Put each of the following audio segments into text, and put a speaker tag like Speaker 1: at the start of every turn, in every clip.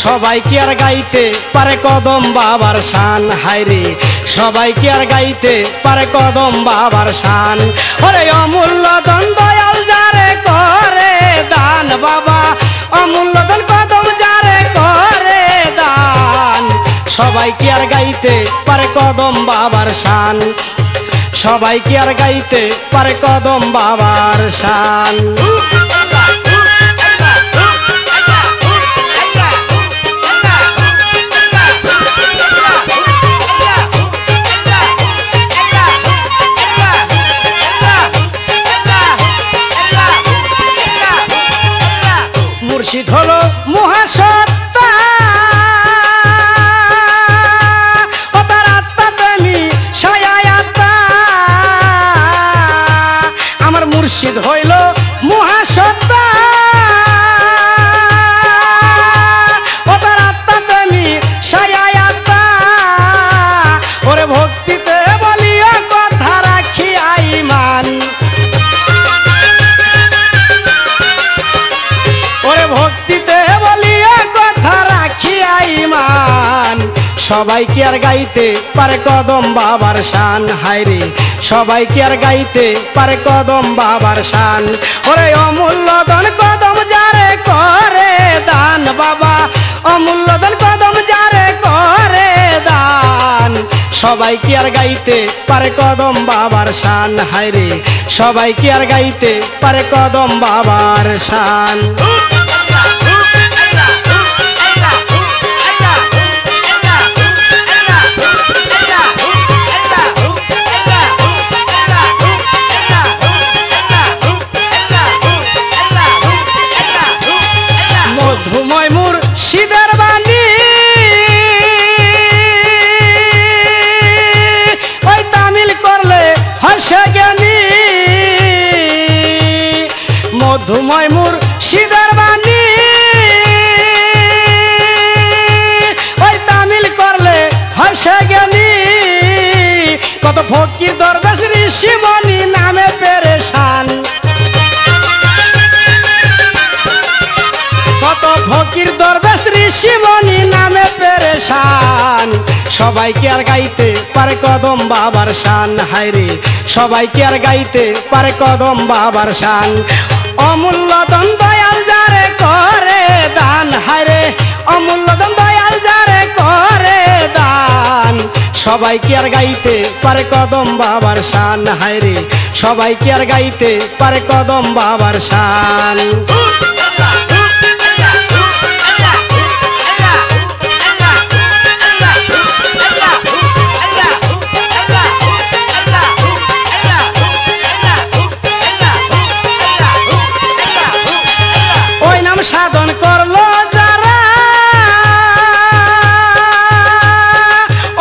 Speaker 1: সবাই কি আর গাইতে পারে কদম বাবার শান, হায়রে সবাই কি আর গাইতে পারে কদম বাবার শান। ওরে অমূল্য ধন দয়াল যারে করে দান, বাবা অমূল্য ধন কদম যারে করে দান। সবাই কি আর গাইতে পারে কদম বাবার শান, সবাই কি আর গাইতে পারে কদম বাবার শান। মুর্শিদ হলো মহাসত্তা, ও তার আত্মা প্রেমী সায়ায় আত্মা। আমার মুর্শিদ হইল মহাসত্তা, ও তার আত্মা প্রেমী সায়ায় আত্মা। ওরে ভক্তিতে বলিয়া কথা রাখিয়া ঈমান, ওরে ভক্তিতে বলিয়া কথা রাখিয়া ঈমান। সবাই কি আর গাইতে পারে কদম বাবার শান, হায়রে সবাই কি আর গাইতে পারে কদম বাবার শান। ওরে অমূল্য ধন কদম যারে করে দান, বাবা অমূল্য ধন কদম যারে করে দান। সবাই কি আর গাইতে পারে কদম বাবার শান, হায়রে সবাই কি আর গাইতে পারে কদম বাবার শান। মধুময় মুর্শিদের বাণী, ওই তামিল করলে হর্ষে জ্ঞানী। মধুময় মুর্শিদের বাণী, ওই তামিল করলে হর্ষে জ্ঞানী। কত ফকির দরবেশ ঋষি মনি নামে পেরেশান, কত ফকির দরবেশ ঋষি মনি নামে পেরেশান। সবাই কি আর গাইতে পারে কদম বাবার শান, হায়রে সবাই কি আর গাইতে পারে কদম বাবার শান। অমূল্য ধন দয়াল যারে করে দান, হায়রে অমূল্য ধন দয়াল যারে করে দান। সবাই কি আর গাইতে পারে কদম বাবার শান, হায়রে সবাই কি আর গাইতে পারে কদম বাবার শান। ওই নাম সাধন করলো যারা,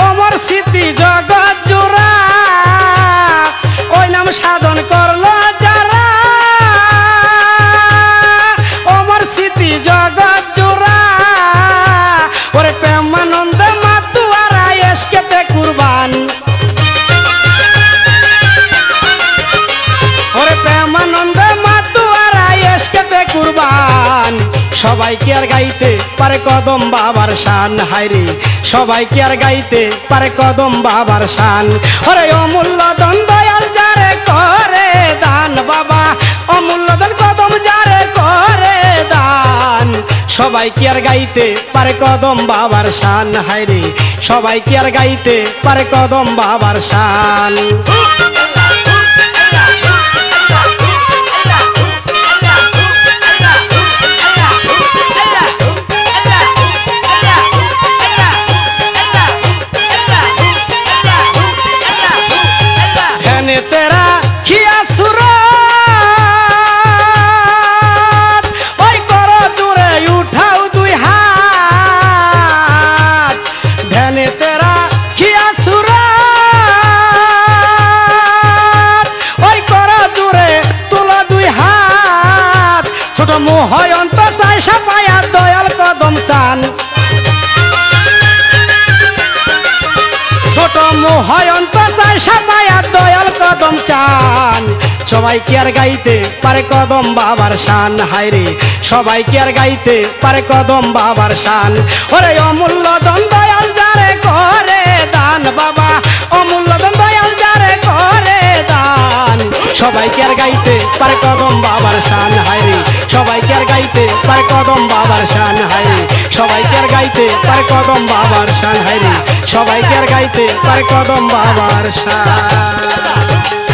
Speaker 1: অমর স্মৃতি জগৎ জোড়া। ওই নাম সাধন করলো যারা, অমর স্মৃতি জগৎ জোড়া। ওরে প্রেমানন্দ মাতুয়ারা এসকেতে কুরবান, ওরে প্রেমানন্দ মাতুয়ারা এসকেতে কুরবান। সবাই কি আর গাইতে পারে কদম বাবার শান, হায়রে সবাই কি আর গাইতে পারে কদম বাবার শান। ওরে অমূল্য ধন দয়াল যারে করে দান, বাবা অমূল্য ধন কদম যারে করে দান। সবাই কি আর গাইতে পারে কদম বাবার শান, হায়রে সবাই কি আর গাইতে পারে কদম বাবার শান। ধ্যানে তেরা খিয়া সুরত, ওই কর জুড়ে উঠাও দুই হাত। ধ্যানে তেরা খিয়া সুরত, ওই কর জুড়ে তুলো দুই হাত। ছোট মোহয়ন্ত চাই সাপায়া দয়াল কদম চান, ছোট মোহয়ন্ত চায় সাপায়া দয়াল কদম চান সবাই কি আর গাইতে পারে কদম বাবার শান হায়রে সবাই কি আর গাইতে পারে কদম বাবার শান ওরে অমূল্য ধন দয়াল যারে করে দান বাবা অমূল্য ধন দয়াল যারে করে দান সবাই কি আর গাইতে পারে কদম বাবার শান হায়রে সবাই কি আর গাইতে পারে কদম বাবার শান হায়রে সবাই কি আর গাইতে পারে কদম বাবার শান হায়রে সবাই কি আর গাইতে পারে কদম বাবার শান